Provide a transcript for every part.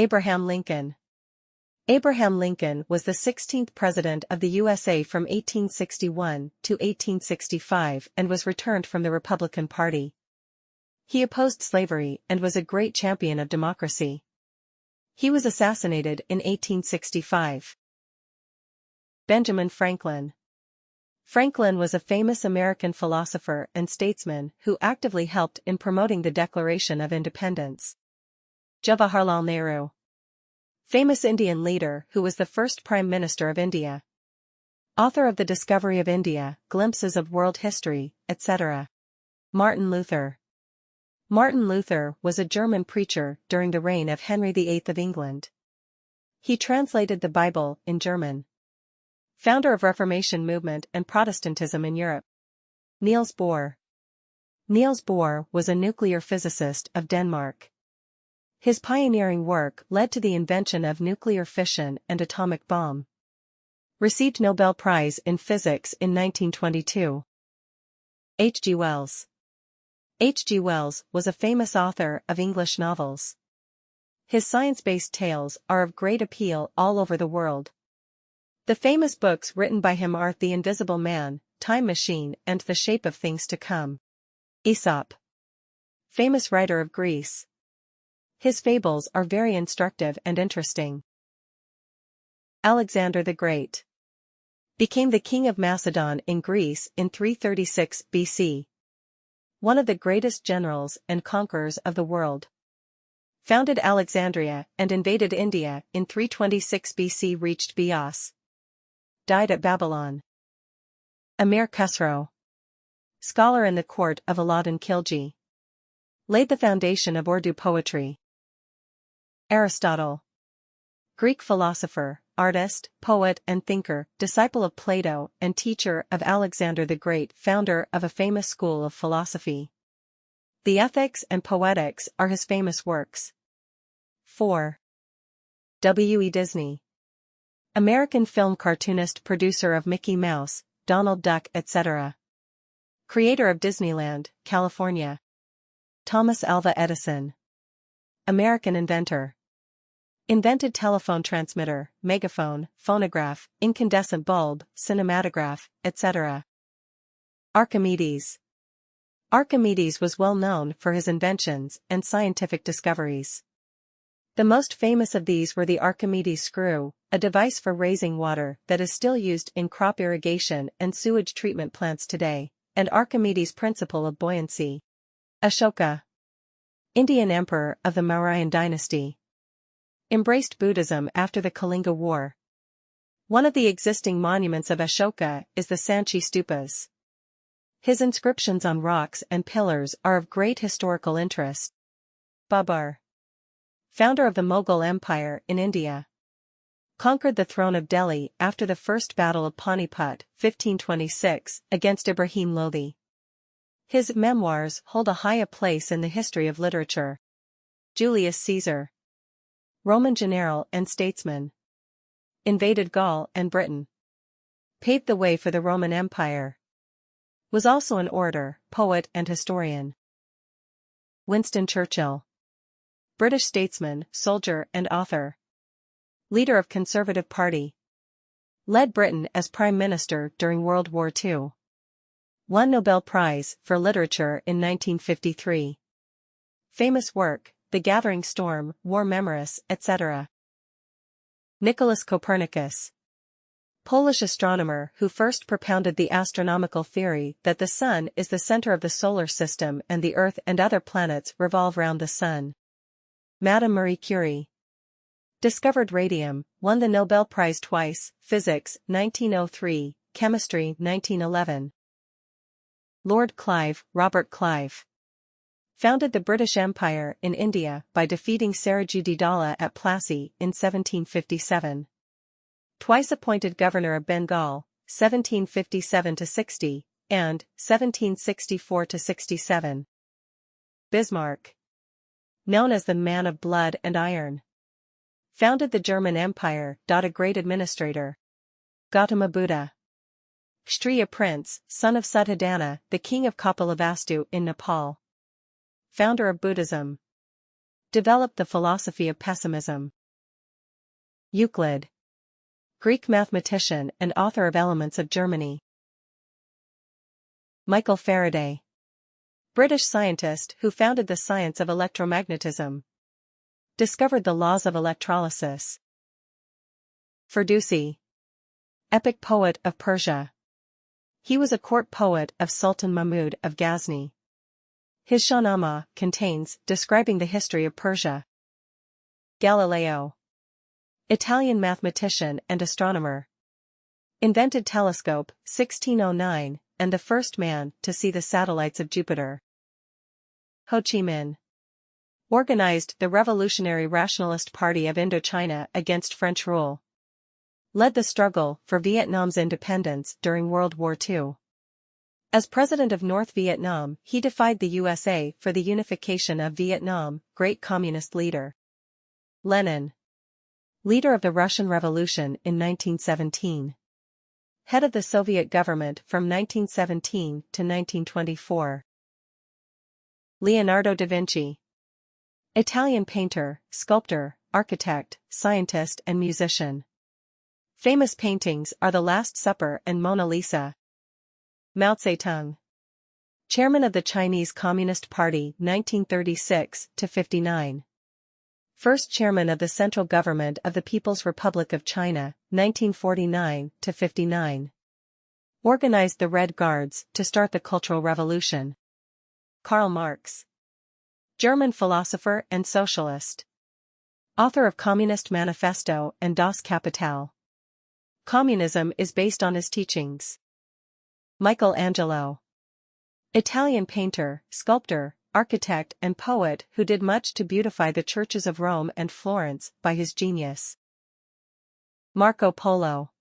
Abraham Lincoln. Abraham Lincoln was the 16th President of the USA from 1861 to 1865 and was returned from the Republican Party. He opposed slavery and was a great champion of democracy. He was assassinated in 1865. Benjamin Franklin. Franklin was a famous American philosopher and statesman who actively helped in promoting the Declaration of Independence. Jawaharlal Nehru. Famous Indian leader who was the first Prime Minister of India. Author of The Discovery of India, Glimpses of World History, etc. Martin Luther. Martin Luther was a German preacher during the reign of Henry VIII of England. He translated the Bible in German. Founder of Reformation movement and Protestantism in Europe. Niels Bohr. Niels Bohr was a nuclear physicist of Denmark. His pioneering work led to the invention of nuclear fission and atomic bomb. Received Nobel Prize in Physics in 1922. H. G. Wells. H. G. Wells was a famous author of English novels. His science-based tales are of great appeal all over the world. The famous books written by him are The Invisible Man, Time Machine and The Shape of Things to Come. Aesop. Famous writer of Greece. His fables are very instructive and interesting. Alexander the Great. Became the king of Macedon in Greece in 336 BC. One of the greatest generals and conquerors of the world. Founded Alexandria and invaded India in 326 BC. Reached Bios. Died at Babylon. Amir Khusro. Scholar in the court of Alauddin Khilji. Laid the foundation of Urdu poetry. Aristotle. Greek philosopher, artist, poet and thinker, disciple of Plato and teacher of Alexander the Great, founder of a famous school of philosophy. The Ethics and Poetics are his famous works. 4. W. E. Disney. American film cartoonist, producer of Mickey Mouse, Donald Duck, etc. Creator of Disneyland, California. Thomas Alva Edison. American inventor. Invented telephone transmitter, megaphone, phonograph, incandescent bulb, cinematograph, etc. Archimedes. Archimedes was well known for his inventions and scientific discoveries. The most famous of these were the Archimedes screw, a device for raising water that is still used in crop irrigation and sewage treatment plants today, and Archimedes' principle of buoyancy. Ashoka. Indian emperor of the Mauryan dynasty. Embraced Buddhism after the Kalinga War. One of the existing monuments of Ashoka is the Sanchi Stupas. His inscriptions on rocks and pillars are of great historical interest. Babur. Founder of the Mughal Empire in India. Conquered the throne of Delhi after the First Battle of Panipat, 1526, against Ibrahim Lodi. His memoirs hold a high place in the history of literature. Julius Caesar. Roman general and statesman. Invaded Gaul and Britain. Paved the way for the Roman Empire. Was also an orator, poet and historian. Winston Churchill. British statesman, soldier and author. Leader of Conservative Party. Led Britain as Prime Minister during World War II. Won Nobel Prize for Literature in 1953. Famous work, The Gathering Storm, War Memories, etc. Nicholas Copernicus. Polish astronomer who first propounded the astronomical theory that the Sun is the center of the solar system and the Earth and other planets revolve round the Sun. Madame Marie Curie. Discovered radium, won the Nobel Prize twice, Physics, 1903, Chemistry, 1911. Lord Clive, Robert Clive. Founded the British Empire in India by defeating Sirajudi Daulah at Plassey in 1757. Twice appointed Governor of Bengal, 1757-60, and 1764-67. Bismarck. Known as the Man of Blood and Iron. Founded the German Empire, a great administrator. Gautama Buddha. Kshatriya prince, son of Suddhodana, the king of Kapilavastu in Nepal. Founder of Buddhism. Developed the philosophy of pessimism. Euclid. Greek mathematician and author of Elements of Germany. Michael Faraday. British scientist who founded the science of electromagnetism. Discovered the laws of electrolysis. Firdusi. Epic poet of Persia. He was a court poet of Sultan Mahmud of Ghazni. His Shahnameh contains describing the history of Persia. Galileo. Italian mathematician and astronomer. Invented telescope, 1609, and the first man to see the satellites of Jupiter. Ho Chi Minh. Organized the Revolutionary Rationalist Party of Indochina against French rule. Led the struggle for Vietnam's independence during World War II. As president of North Vietnam, he defied the USA for the unification of Vietnam, great communist leader. Lenin. Leader of the Russian Revolution in 1917. Head of the Soviet government from 1917 to 1924. Leonardo da Vinci. Italian painter, sculptor, architect, scientist and musician. Famous paintings are The Last Supper and Mona Lisa. Mao Zedong. Chairman of the Chinese Communist Party 1936 to 59. First chairman of the Central Government of the People's Republic of China 1949 to 59. Organized the Red Guards to start the Cultural Revolution. Karl Marx. German philosopher and socialist. Author of Communist Manifesto and Das Kapital. Communism is based on his teachings. Michelangelo. Italian painter, sculptor, architect and poet who did much to beautify the churches of Rome and Florence by his genius. Marco Polo.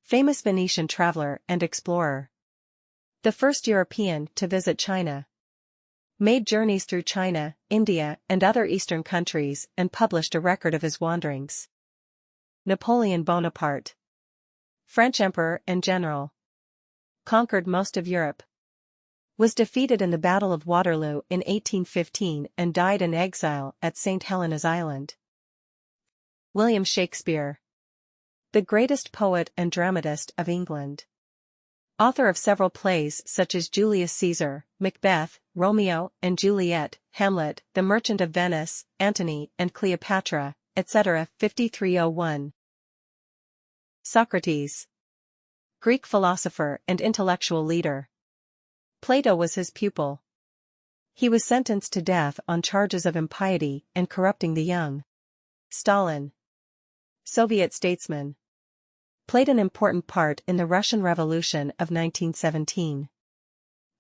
Famous Venetian traveler and explorer. The first European to visit China. Made journeys through China, India and other Eastern countries and published a record of his wanderings. Napoleon Bonaparte. French emperor and general. Conquered most of Europe. Was defeated in the Battle of Waterloo in 1815 and died in exile at St. Helena's Island. William Shakespeare. The greatest poet and dramatist of England. Author of several plays such as Julius Caesar, Macbeth, Romeo and Juliet, Hamlet, The Merchant of Venice, Antony and Cleopatra, etc. 5301. Socrates. Greek philosopher and intellectual leader. Plato was his pupil. He was sentenced to death on charges of impiety and corrupting the young. Stalin. Soviet statesman. Played an important part in the Russian Revolution of 1917.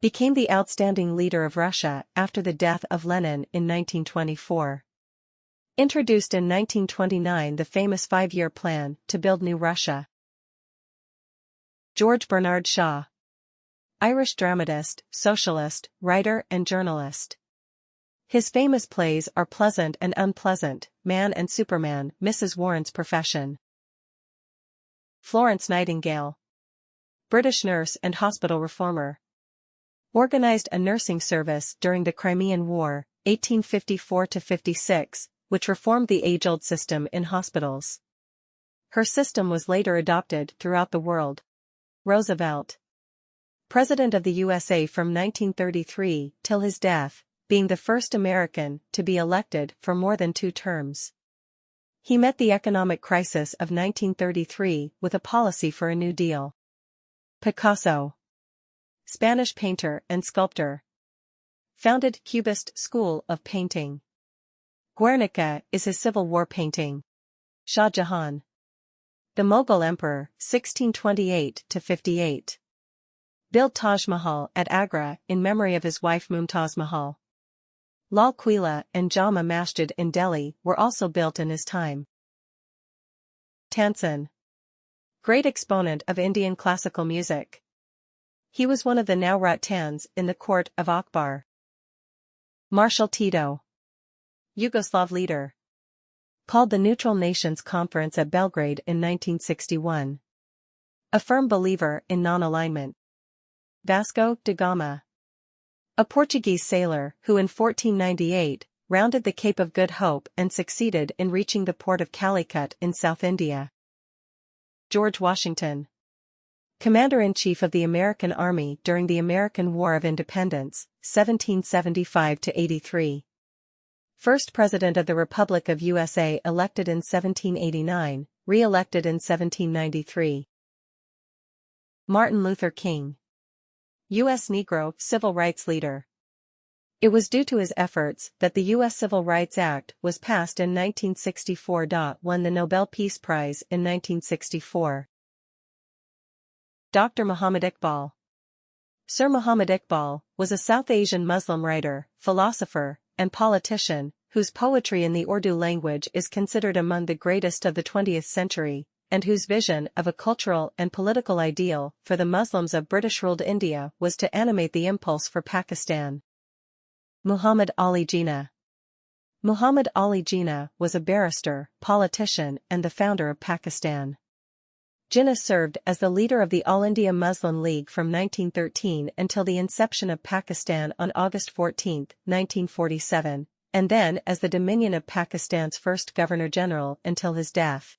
Became the outstanding leader of Russia after the death of Lenin in 1924. Introduced in 1929 the famous five-year plan to build new Russia. George Bernard Shaw. Irish dramatist, socialist, writer and journalist. His famous plays are Pleasant and Unpleasant, Man and Superman, Mrs. Warren's Profession. Florence Nightingale. British nurse and hospital reformer. Organized a nursing service during the Crimean War, 1854-56, which reformed the age-old system in hospitals. Her system was later adopted throughout the world. Roosevelt. President of the USA from 1933 till his death, being the first American to be elected for more than 2 terms. He met the economic crisis of 1933 with a policy for a New Deal. Picasso. Spanish painter and sculptor. Founded Cubist school of painting. Guernica is his Civil War painting. Shah Jahan. The Mughal Emperor, 1628-58. Built Taj Mahal at Agra in memory of his wife Mumtaz Mahal. Lal Quila and Jama Masjid in Delhi were also built in his time. Tansen. Great exponent of Indian classical music. He was one of the Nawrat-Tans in the court of Akbar. Marshal Tito. Yugoslav leader. Called the Neutral Nations Conference at Belgrade in 1961. A firm believer in non-alignment. Vasco da Gama. A Portuguese sailor who in 1498 rounded the Cape of Good Hope and succeeded in reaching the port of Calicut in South India. George Washington, Commander-in-Chief of the American Army during the American War of Independence, 1775–83. First President of the Republic of USA, elected in 1789, re-elected in 1793. Martin Luther King, U.S. Negro civil rights leader. It was due to his efforts that the U.S. Civil Rights Act was passed in 1964. Won the Nobel Peace Prize in 1964. Dr. Muhammad Iqbal. Sir Muhammad Iqbal was a South Asian Muslim writer, philosopher, and politician, whose poetry in the Urdu language is considered among the greatest of the 20th century, and whose vision of a cultural and political ideal for the Muslims of British-ruled India was to animate the impulse for Pakistan. Muhammad Ali Jinnah. Muhammad Ali Jinnah was a barrister, politician, and the founder of Pakistan. Jinnah served as the leader of the All India Muslim League from 1913 until the inception of Pakistan on August 14, 1947, and then as the Dominion of Pakistan's first Governor-General until his death.